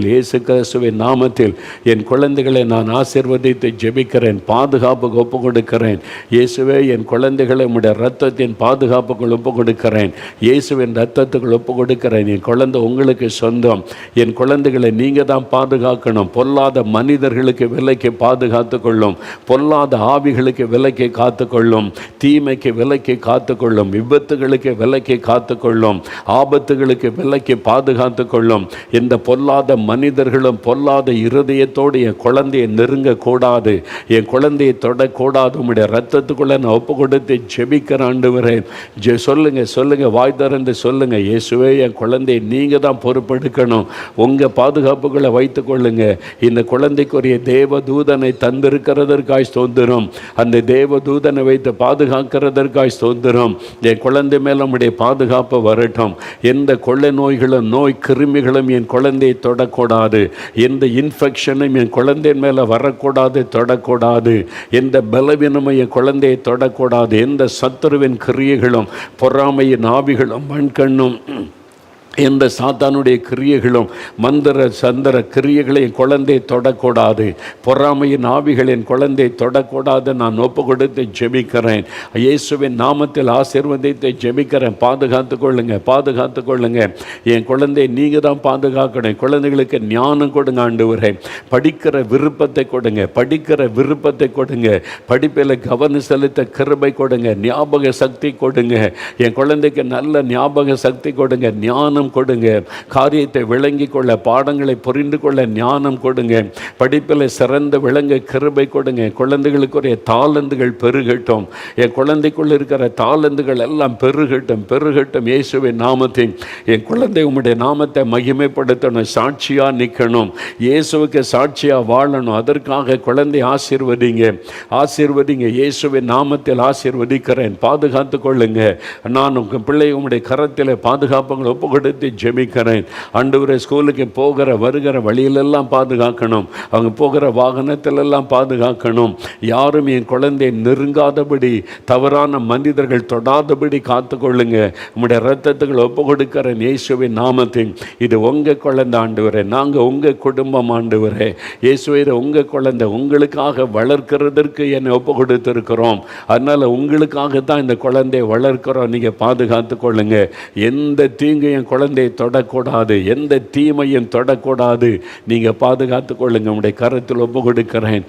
இயேசு கிறிஸ்துவின் நாமத்தில் என் குழந்தைகளை நான் ஆசீர்வதித்து ஜெபிக்கிறேன், பாதுகாப்புக்கு ஒப்பு கொடுக்கிறேன். இயேசுவே, என் குழந்தைகளை உம்முடைய இரத்தத்தின் பாதுகாப்புக்குள் ஒப்பு கொடுக்கிறேன். இயேசுவின் இரத்தத்துக்குள் ஒப்பு கொடுக்கிறேன். என் குழந்தை உங்களுக்கு சொந்தம். என் குழந்தைகளை நீங்கள் தான் பாதுகாக்கணும். பொல்லாத மனிதர்களுக்கு விலைக்கு பாதுகாத்து கொள்ளும், பொல்லாத ஆவிகளுக்கு விலைக்கு காத்துக்கொள்ளும், தீமைக்கு விலைக்கு காத்துக்கொள்ளும், விபத்துகளுக்கு விலைக்கு காத்துக்கொள்ளும், ஆபத்துகளுக்கு விலைக்கு பாதுகாத்து கொள்ளும். இந்த பொல்லாத மனிதர்களும் பொல்லாத இருதயத்தோடு என் குழந்தையை நெருங்கக்கூடாது, என் குழந்தையை தொடக்கூடாது. உம்முடைய ரத்தத்துக்குள்ளே நான் ஒப்பு கொடுத்து ஜெபிக்கிற ஆண்டவரே, சொல்லுங்க, வாய் திறந்து சொல்லுங்க. இயேசுவே, என் குழந்தையை நீங்கள் தான் பொறுப்பெடுக்கணும். உங்கள் பாதுகாப்புகளை வைத்து கொள்ளுங்க. இந்த குழந்தைக்குரிய தேவதூதனை தந்திருக்கிறதற்காய் ஸ்தோத்திரம். அந்த தேவதூதனை வைத்து பாதுகாக்கிறதற்காய் ஸ்தோத்திரம். என் குழந்தை மேலே உம்முடைய பாதுகாப்பு வரட்டும். எந்த கொள்ளை நோய்களும் நோய் கிருமிகளும் என் குழந்தையை தொடக்கூடாது. எந்த இன்ஃபெக்ஷனும் என் குழந்தை மேலே வரக்கூடாது, தொடக்கூடாது. எந்த பலவீனமும் என் குழந்தையை தொடக்கூடாது. எந்த சத்துருவின் கிரியைகளும் பொறாமையின் ஆவிகளும் மண்கண்ணும் எந்த சாத்தானுடைய கிரியைகளும் மந்திர சந்திர கிரியைகளை என் குழந்தை தொடக்கூடாது. பொறாமையின் ஆவிகள் என் குழந்தை தொடக்கூடாது. நான் ஒப்பு கொடுத்து ஜெபிக்கிறேன். இயேசுவின் நாமத்தில் ஆசீர்வதித்து ஜெபிக்கிறேன். பாதுகாத்து கொள்ளுங்க. என் குழந்தையை நீங்கள் தான் பாதுகாக்கணும். குழந்தைகளுக்கு ஞானம் கொடுங்க ஆண்டவரே. படிக்கிற விருப்பத்தை கொடுங்க. படிப்பில் கவனம் செலுத்த கிருபை கொடுங்க. ஞாபக சக்தி கொடுங்க. என் குழந்தைக்கு நல்ல ஞாபக சக்தி கொடுங்க. ஞானம் கொடுங்க. காரியத்தை விளங்கி கொள்ள, பாடங்களை புரிந்து கொள்ள ஞானம் கொடுங்க. படிப்பில் சிறந்த விளங்க கிருபை கொடுங்க. குழந்தைகளுக்குரிய தாளந்துகள் பெருகட்டும். என் குழந்தைக்குள் இருக்கிற தாளந்துகள் எல்லாம் பெருகட்டும். இயேசுவின் நாமத்தில் என் குழந்தை உம்முடைய நாமத்தை மகிமைப்படுத்தணும், சாட்சியாக நிற்கணும், இயேசுவுக்கு சாட்சியாக வாழணும். அதற்காக குழந்தை ஆசீர்வதிங்க. இயேசுவின் நாமத்தில் ஆசீர்வதிக்கிறேன். பாதுகாத்து கொள்ளுங்க. நான் உங்கள் பிள்ளை உம்முடைய கரத்தில் பாதுகாப்புகளை ஒப்பு கொடுத்து ஜெபிக்கிறேன். ஆண்டவரே, ஸ்கூலுக்கு போகிற வருகிற வழியிலெல்லாம் பாதுகாக்கணும். அவங்க போகிற வாகனத்திலெல்லாம் பாதுகாக்கணும். யாரும் என் குழந்தையை நெருங்காதபடி, தவறான மனிதர்கள் தொடாதபடி காத்துக்கொள்ளுங்க. உம்முடைய இரத்தத்துக்களை ஒப்பு கொடுக்கிறேன் இயேசுவின் நாமத்தில். இது உங்கள் குழந்தை ஆண்டவரே, நாங்கள் உங்கள் குடும்பம் ஆண்டவரே. இயேசுவே, உங்கள் குழந்தை, உங்களுக்காக வளர்க்கிறதற்கு என்னை ஒப்பு கொடுத்துருக்கிறோம். அதனால் உங்களுக்காக தான் இந்த குழந்தையை வளர்க்கிறோம். நீங்கள் பாதுகாத்து கொள்ளுங்க. எந்த தீங்கு என் குழந்தையை தொடக்கூடாது, எந்த தீமையும் தொடக்கூடாது. நீங்கள் பாதுகாத்து கொள்ளுங்க. உங்களுடைய கரத்தில் ஒப்பு கொடுக்கிறேன்.